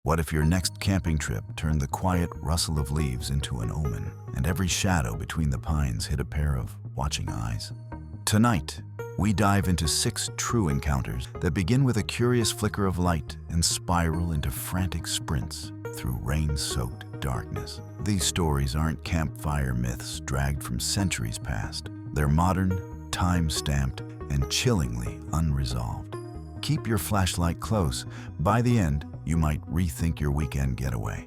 What if your next camping trip turned the quiet rustle of leaves into an omen, and every shadow between the pines hid a pair of watching eyes? Tonight, we dive into 6 true encounters that begin with a curious flicker of light and spiral into frantic sprints through rain-soaked darkness. These stories aren't campfire myths dragged from centuries past. They're modern, time-stamped, and chillingly unresolved. Keep your flashlight close. By the end, you might rethink your weekend getaway.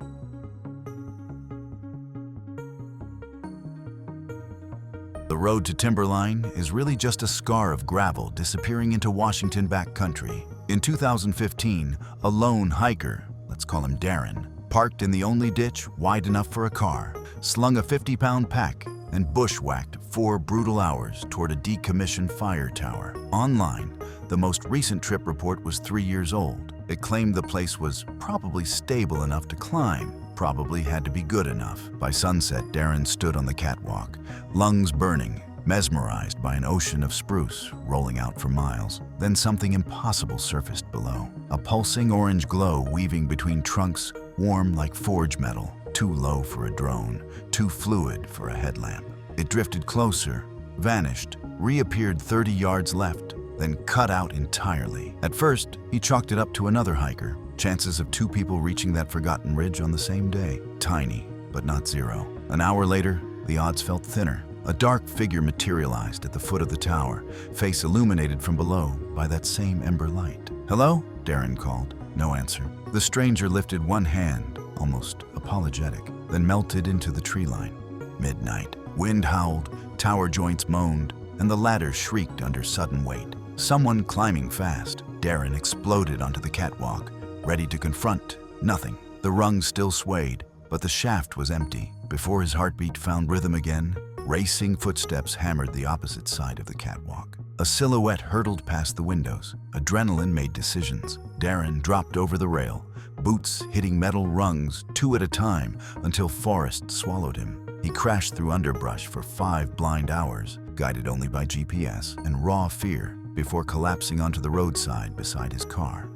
The road to Timberline is really just a scar of gravel disappearing into Washington backcountry. In 2015, a lone hiker, let's call him Darren, parked in the only ditch wide enough for a car, slung a 50-pound pack, and bushwhacked 4 brutal hours toward a decommissioned fire tower. Online, the most recent trip report was 3 years old. It claimed the place was probably stable enough to climb, probably had to be good enough. By sunset, Darren stood on the catwalk, lungs burning, mesmerized by an ocean of spruce rolling out for miles. Then something impossible surfaced below. A pulsing orange glow weaving between trunks, warm like forge metal, too low for a drone, too fluid for a headlamp. It drifted closer, vanished, reappeared 30 yards left, then cut out entirely. At first, he chalked it up to another hiker. Chances of 2 people reaching that forgotten ridge on the same day. Tiny, but not zero. An hour later, the odds felt thinner. A dark figure materialized at the foot of the tower, face illuminated from below by that same ember light. "Hello?" Darren called. No answer. The stranger lifted one hand, almost apologetic, then melted into the tree line. Midnight. Wind howled, tower joints moaned, and the ladder shrieked under sudden weight. Someone climbing fast. Darren exploded onto the catwalk, ready to confront. Nothing. The rung still swayed, but the shaft was empty. Before his heartbeat found rhythm again, racing footsteps hammered the opposite side of the catwalk. A silhouette hurtled past the windows. Adrenaline made decisions. Darren dropped over the rail, boots hitting metal rungs 2 at a time until forest swallowed him. He crashed through underbrush for 5 blind hours, guided only by GPS and raw fear, before collapsing onto the roadside beside his car.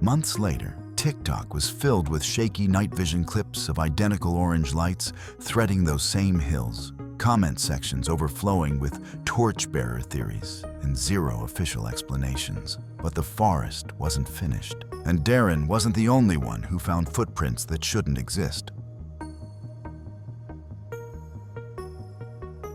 Months later, TikTok was filled with shaky night vision clips of identical orange lights threading those same hills, comment sections overflowing with torchbearer theories and 0 official explanations. But the forest wasn't finished, and Darren wasn't the only one who found footprints that shouldn't exist.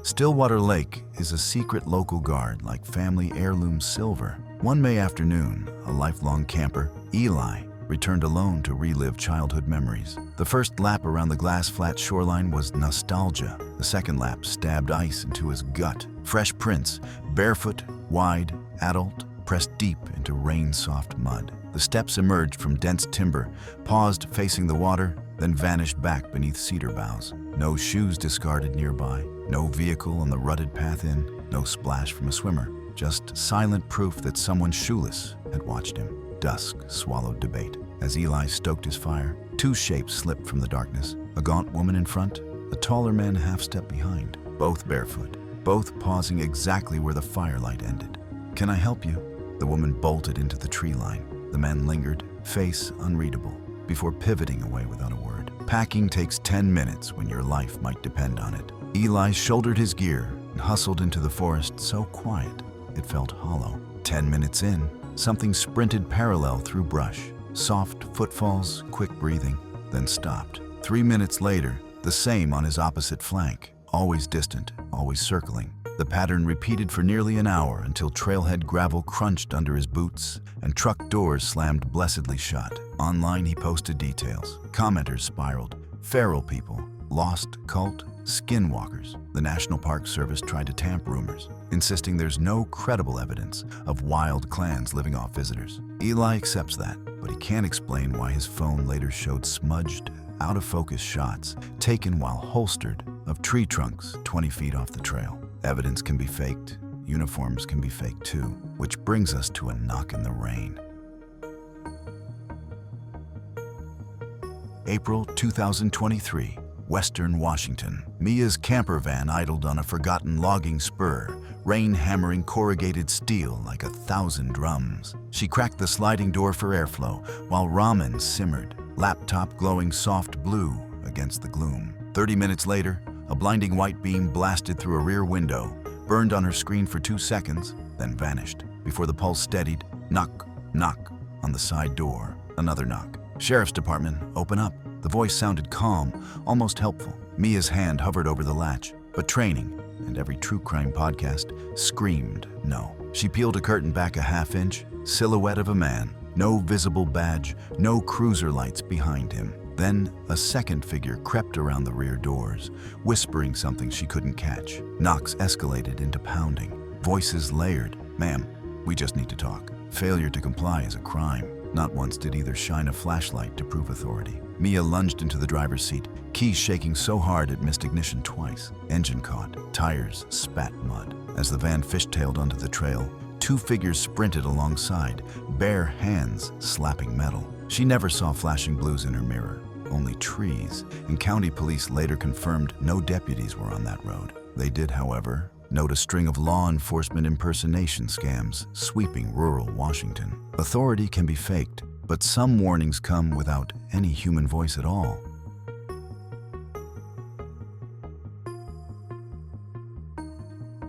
Stillwater Lake is a secret local guard like family heirloom silver. One May afternoon, a lifelong camper, Eli, returned alone to relive childhood memories. The first lap around the glass-flat shoreline was nostalgia. The second lap stabbed ice into his gut. Fresh prints, barefoot, wide, adult, pressed deep into rain-soft mud. The steps emerged from dense timber, paused facing the water, then vanished back beneath cedar boughs. No shoes discarded nearby, no vehicle on the rutted path in, no splash from a swimmer. Just silent proof that someone shoeless had watched him. Dusk swallowed debate. As Eli stoked his fire, 2 shapes slipped from the darkness. A gaunt woman in front, a taller man a half-step behind. Both barefoot, both pausing exactly where the firelight ended. "Can I help you?" The woman bolted into the tree line. The man lingered, face unreadable, before pivoting away without a word. Packing takes 10 minutes when your life might depend on it. Eli shouldered his gear and hustled into the forest so quiet it felt hollow. 10 minutes in, something sprinted parallel through brush. Soft footfalls, quick breathing, then stopped. 3 minutes later, the same on his opposite flank, always distant, always circling. The pattern repeated for nearly an hour until trailhead gravel crunched under his boots and truck doors slammed blessedly shut. Online, he posted details. Commenters spiraled. Feral people, lost cult, skinwalkers. The National Park Service tried to tamp rumors, insisting there's no credible evidence of wild clans living off visitors. Eli accepts that, but he can't explain why his phone later showed smudged, out-of-focus shots taken while holstered of tree trunks 20 feet off the trail. Evidence can be faked, uniforms can be faked too, which brings us to a knock in the rain. April 2023, Western Washington. Mia's camper van idled on a forgotten logging spur, rain hammering corrugated steel like 1,000 drums. She cracked the sliding door for airflow while ramen simmered, laptop glowing soft blue against the gloom. 30 minutes later, a blinding white beam blasted through a rear window, burned on her screen for 2 seconds, then vanished. Before the pulse steadied, knock, knock on the side door. Another knock. "Sheriff's Department, open up." The voice sounded calm, almost helpful. Mia's hand hovered over the latch, but training, and every true crime podcast, screamed no. She peeled a curtain back a half-inch, silhouette of a man, no visible badge, no cruiser lights behind him. Then a second figure crept around the rear doors, whispering something she couldn't catch. Knocks escalated into pounding. Voices layered. "Ma'am, we just need to talk." Failure to comply is a crime. Not once did either shine a flashlight to prove authority. Mia lunged into the driver's seat, keys shaking so hard it missed ignition twice. Engine caught, tires spat mud. As the van fishtailed onto the trail, 2 figures sprinted alongside, bare hands slapping metal. She never saw flashing blues in her mirror, only trees, and county police later confirmed no deputies were on that road. They did, however, note a string of law enforcement impersonation scams sweeping rural Washington. Authority can be faked, but some warnings come without any human voice at all.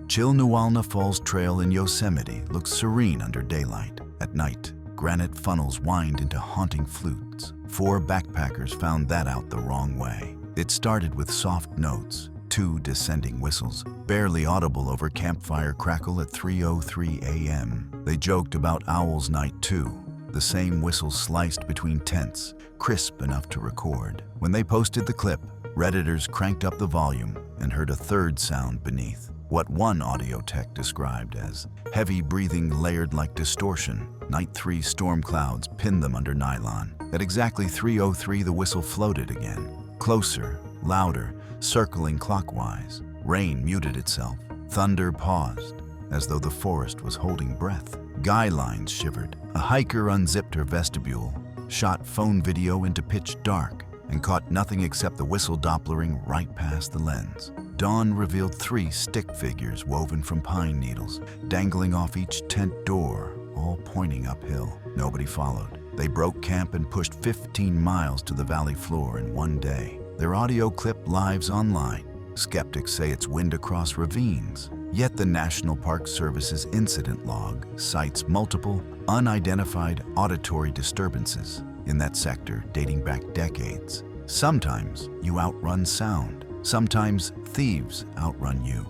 Chilnawalna Falls Trail in Yosemite looks serene under daylight. At night, granite funnels wind into haunting flutes. 4 backpackers found that out the wrong way. It started with soft notes, 2 descending whistles, barely audible over campfire crackle at 3:03 a.m. They joked about Owl's Night too. The same whistle sliced between tents, crisp enough to record. When they posted the clip, Redditors cranked up the volume and heard a third sound beneath. What one audio tech described as heavy breathing layered like distortion. Night 3 storm clouds pinned them under nylon. At exactly 3:03, the whistle floated again. Closer, louder, circling clockwise. Rain muted itself. Thunder paused, as though the forest was holding breath. Guy lines shivered. A hiker unzipped her vestibule, shot phone video into pitch dark, and caught nothing except the whistle dopplering right past the lens. Dawn revealed 3 stick figures woven from pine needles, dangling off each tent door, all pointing uphill. Nobody followed. They broke camp and pushed 15 miles to the valley floor in one day. Their audio clip lives online. Skeptics say it's wind across ravines. Yet the National Park Service's incident log cites multiple, unidentified auditory disturbances in that sector dating back decades. Sometimes you outrun sound. Sometimes thieves outrun you.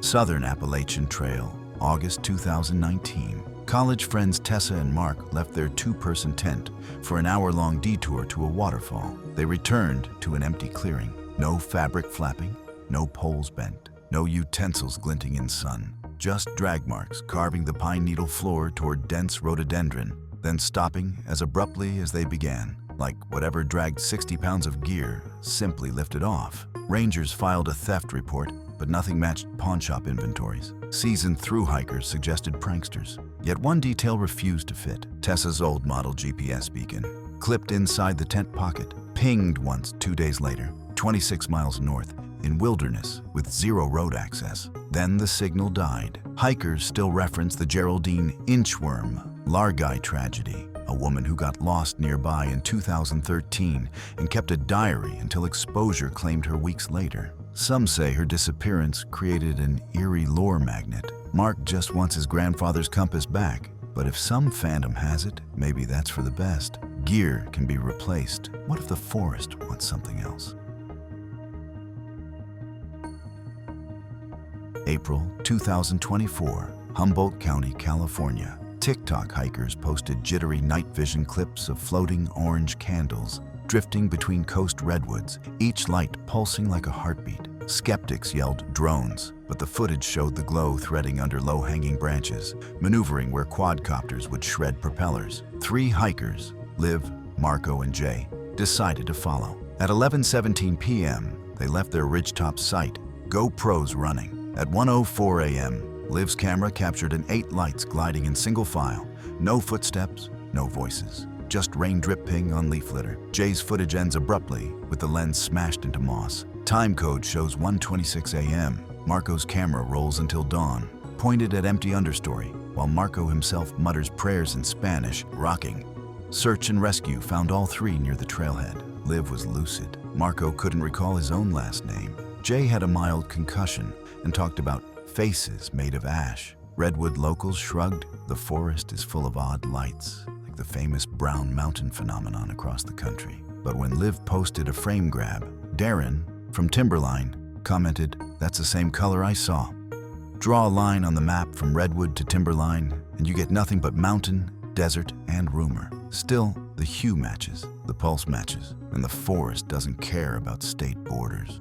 Southern Appalachian Trail, August 2019. College friends Tessa and Mark left their 2-person tent for an hour-long detour to a waterfall. They returned to an empty clearing. No fabric flapping, no poles bent, no utensils glinting in sun. Just drag marks carving the pine needle floor toward dense rhododendron, then stopping as abruptly as they began, like whatever dragged 60 pounds of gear simply lifted off. Rangers filed a theft report, but nothing matched pawnshop inventories. Seasoned thru-hikers suggested pranksters. Yet one detail refused to fit. Tessa's old model GPS beacon, clipped inside the tent pocket, pinged once 2 days later, 26 miles north, in wilderness with 0 road access. Then the signal died. Hikers still reference the Geraldine Inchworm Largai tragedy, a woman who got lost nearby in 2013 and kept a diary until exposure claimed her weeks later. Some say her disappearance created an eerie lore magnet. Mark just wants his grandfather's compass back, but if some fandom has it, maybe that's for the best. Gear can be replaced. What if the forest wants something else? April 2024, Humboldt County, California. TikTok hikers posted jittery night vision clips of floating orange candles drifting between coast redwoods, each light pulsing like a heartbeat. Skeptics yelled drones, but the footage showed the glow threading under low-hanging branches, maneuvering where quadcopters would shred propellers. 3 hikers, Liv, Marco, and Jay, decided to follow. At 11:17 p.m., they left their ridgetop site, GoPros running. At 1:04 a.m., Liv's camera captured an 8 lights gliding in single file. No footsteps, no voices, just rain drip ping on leaf litter. Jay's footage ends abruptly with the lens smashed into moss. Time code shows 1:26 a.m. Marco's camera rolls until dawn. pointed at empty understory, while Marco himself mutters prayers in Spanish, rocking. Search and rescue found all three near the trailhead. Liv was lucid. Marco couldn't recall his own last name. Jay had a mild concussion and talked about faces made of ash. Redwood locals shrugged. The forest is full of odd lights, like the famous brown mountain phenomenon across the country. But when Liv posted a frame grab, Darren, from Timberline, commented, "That's the same color I saw." Draw a line on the map from Redwood to Timberline, and you get nothing but mountain, desert, and rumor. Still, the hue matches, the pulse matches, and the forest doesn't care about state borders.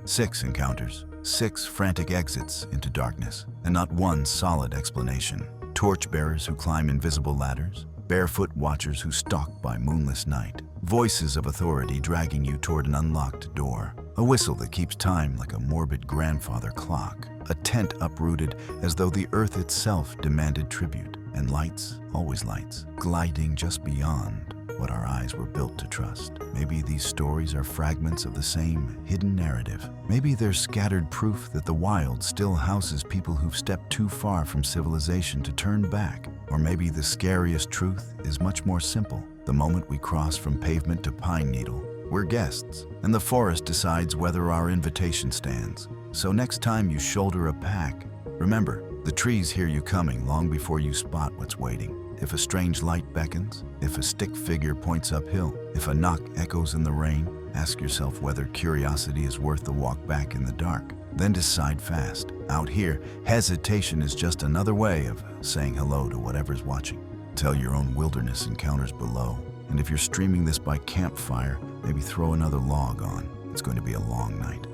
6 encounters, 6 frantic exits into darkness, and not one solid explanation. Torchbearers who climb invisible ladders, barefoot watchers who stalk by moonless night, voices of authority dragging you toward an unlocked door, a whistle that keeps time like a morbid grandfather clock, a tent uprooted as though the earth itself demanded tribute, and lights, always lights, gliding just beyond what our eyes were built to trust. Maybe these stories are fragments of the same hidden narrative. Maybe they're scattered proof that the wild still houses people who've stepped too far from civilization to turn back. Or maybe the scariest truth is much more simple. The moment we cross from pavement to pine needle, we're guests, and the forest decides whether our invitation stands. So next time you shoulder a pack, remember, the trees hear you coming long before you spot what's waiting. If a strange light beckons, if a stick figure points uphill, if a knock echoes in the rain, ask yourself whether curiosity is worth the walk back in the dark. Then decide fast. Out here, hesitation is just another way of saying hello to whatever's watching. Tell your own wilderness encounters below. And if you're streaming this by campfire, maybe throw another log on. It's going to be a long night.